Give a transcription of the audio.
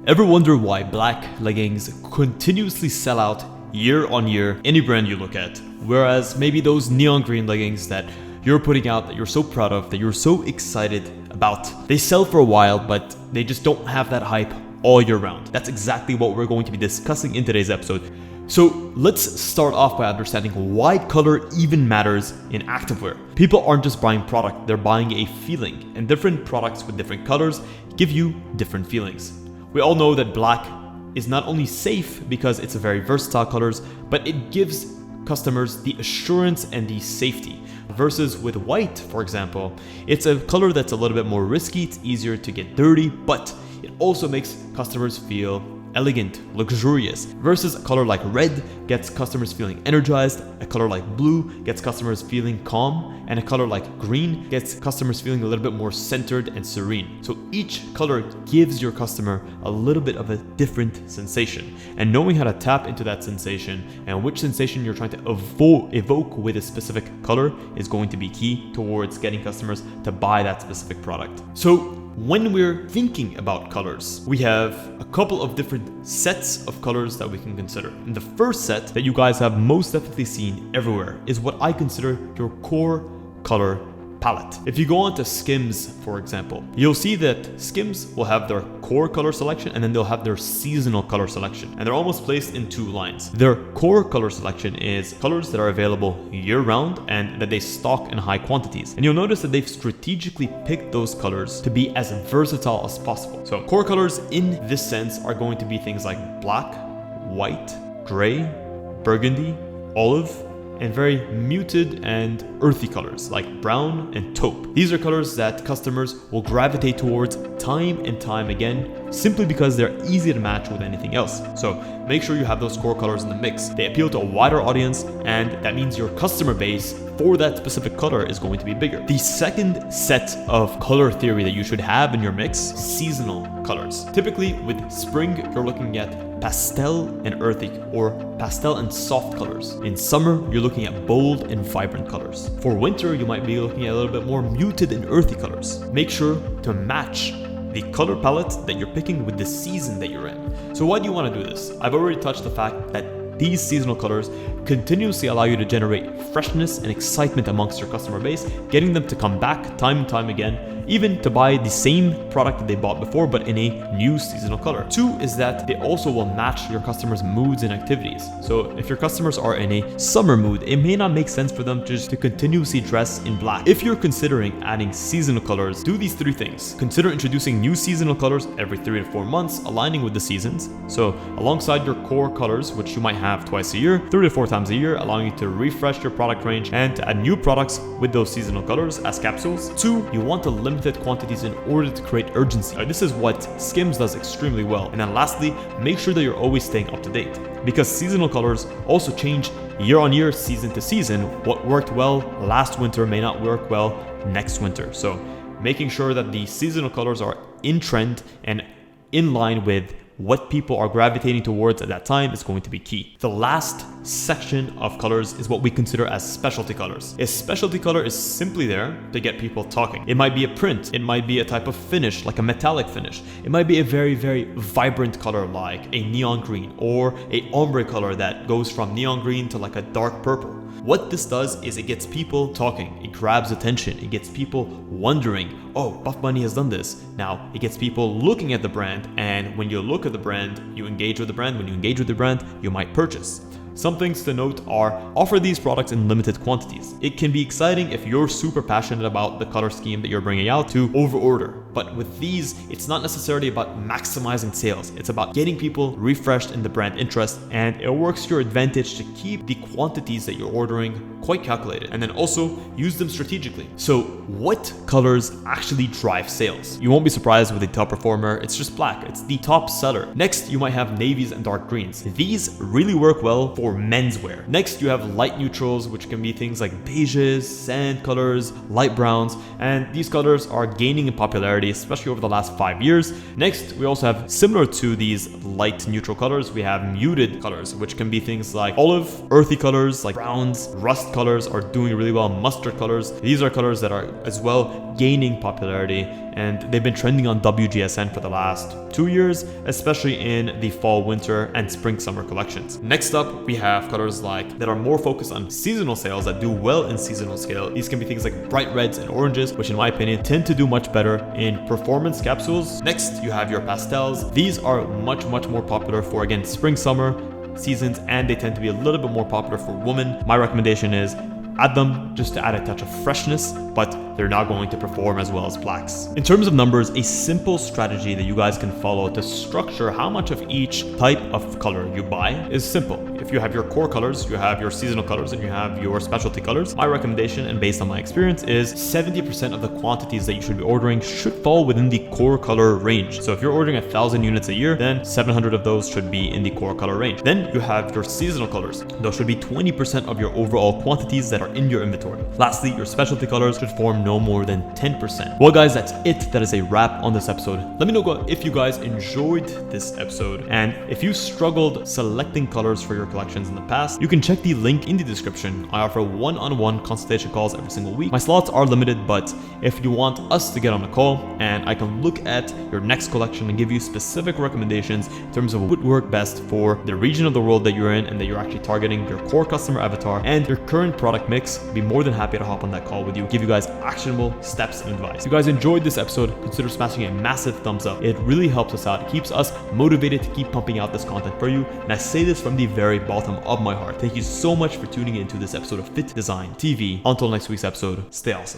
Ever wonder why black leggings continuously sell out year on year, any brand you look at? Whereas maybe those neon green leggings that you're putting out, that you're so proud of, that you're so excited about, they sell for a while, but they just don't have that hype all year round. That's exactly what we're going to be discussing in today's episode. So let's start off by understanding why color even matters in activewear. People aren't just buying product, they're buying a feeling, and different products with different colors give you different feelings. We all know that black is not only safe because it's a very versatile colors, but it gives customers the assurance and the safety. Versus with white, for example, it's a color that's a little bit more risky, it's easier to get dirty, but it also makes customers feel elegant, luxurious. Versus a color like red gets customers feeling energized, a color like blue gets customers feeling calm, and a color like green gets customers feeling a little bit more centered and serene. So each color gives your customer a little bit of a different sensation, and knowing how to tap into that sensation and which sensation you're trying to evoke with a specific color is going to be key towards getting customers to buy that specific product. So when we're thinking about colors, we have a couple of different sets of colors that we can consider. And the first set that you guys have most definitely seen everywhere is what I consider your core color palette. If you go on to Skims, for example, you'll see that Skims will have their core color selection and then they'll have their seasonal color selection. And they're almost placed in two lines. Their core color selection is colors that are available year round and that they stock in high quantities. And you'll notice that they've strategically picked those colors to be as versatile as possible. So core colors in this sense are going to be things like black, white, gray, burgundy, olive, and very muted and earthy colors like brown and taupe. These are colors that customers will gravitate towards time and time again, simply because they're easy to match with anything else. So make sure you have those core colors in the mix. They appeal to a wider audience, and that means your customer base for that specific color is going to be bigger. The second set of color theory that you should have in your mix, seasonal colors. Typically with spring, you're looking at pastel and earthy, or pastel and soft colors. In summer, you're looking at bold and vibrant colors. For winter, you might be looking at a little bit more muted and earthy colors. Make sure to match the color palette that you're picking with the season that you're in. So why do you want to do this? I've already touched the fact that these seasonal colors continuously allow you to generate freshness and excitement amongst your customer base, getting them to come back time and time again, even to buy the same product that they bought before, but in a new seasonal color. Two is that they also will match your customers' moods and activities. So if your customers are in a summer mood, it may not make sense for them just to continuously dress in black. If you're considering adding seasonal colors, do these three things. Consider introducing new seasonal colors every 3 to 4 months, aligning with the seasons. So alongside your core colors, which you might have twice a year, 3 to 4 times a year, allowing you to refresh your product range and to add new products with those seasonal colors as capsules. Two, you want to limited quantities in order to create urgency. This is what Skims does extremely well. And then lastly, make sure that you're always staying up to date, because seasonal colors also change year on year, season to season. What worked well last winter may not work well next winter. So making sure that the seasonal colors are in trend and in line with what people are gravitating towards at that time is going to be key. The last section of colors is what we consider as specialty colors. A specialty color is simply there to get people talking. It might be a print, it might be a type of finish like a metallic finish, it might be a very, very vibrant color like a neon green or a ombre color that goes from neon green to like a dark purple. What this does is it gets people talking, it grabs attention, it gets people wondering, oh, Buff Bunny has done this. Now, it gets people looking at the brand, and when you look at the brand, you engage with the brand. When you engage with the brand, you might purchase. Some things to note are offer these products in limited quantities. It can be exciting if you're super passionate about the color scheme that you're bringing out to overorder. But with these, it's not necessarily about maximizing sales. It's about getting people refreshed in the brand interest, and it works to your advantage to keep the quantities that you're ordering quite calculated, and then also use them strategically. So what colors actually drive sales? You won't be surprised with the top performer. It's just black. It's the top seller. Next, you might have navies and dark greens. These really work well for menswear. Next, you have light neutrals, which can be things like beiges, sand colors, light browns, and these colors are gaining in popularity, especially over the last 5 years. Next, we also have, similar to these light neutral colors, we have muted colors, which can be things like olive, earthy colors like browns, rust colors are doing really well, mustard colors. These are colors that are as well gaining popularity, and they've been trending on WGSN for the last 2 years, especially in the fall, winter, and spring, summer collections. Next up, we have colors that are more focused on seasonal sales that do well in seasonal scale. These can be things like bright reds and oranges, which in my opinion tend to do much better in performance capsules. Next, you have your pastels. These are much more popular for, again, spring, summer seasons, and they tend to be a little bit more popular for women. My recommendation is add them just to add a touch of freshness, but they're not going to perform as well as blacks. In terms of numbers, a simple strategy that you guys can follow to structure how much of each type of color you buy is simple. If you have your core colors, you have your seasonal colors, and you have your specialty colors, my recommendation, and based on my experience, is 70% of the quantities that you should be ordering should fall within the core color range. So if you're ordering 1,000 units a year, then 700 of those should be in the core color range. Then you have your seasonal colors. Those should be 20% of your overall quantities that are in your inventory. Lastly, your specialty colors should form no more than 10%. Well guys, that's it. That is a wrap on this episode. Let me know if you guys enjoyed this episode, and if you struggled selecting colors for your collections in the past, you can check the link in the description. I offer one-on-one consultation calls every single week. My slots are limited, but if you want us to get on a call and I can look at your next collection and give you specific recommendations in terms of what would work best for the region of the world that you're in and that you're actually targeting, your core customer avatar, and your current product mix, I'd be more than happy to hop on that call with you, give you guys actionable steps and advice. If you guys enjoyed this episode, consider smashing a massive thumbs up. It really helps us out. It keeps us motivated to keep pumping out this content for you. And I say this from the very bottom of my heart. Thank you so much for tuning into this episode of Fit Design TV. Until next week's episode, stay awesome.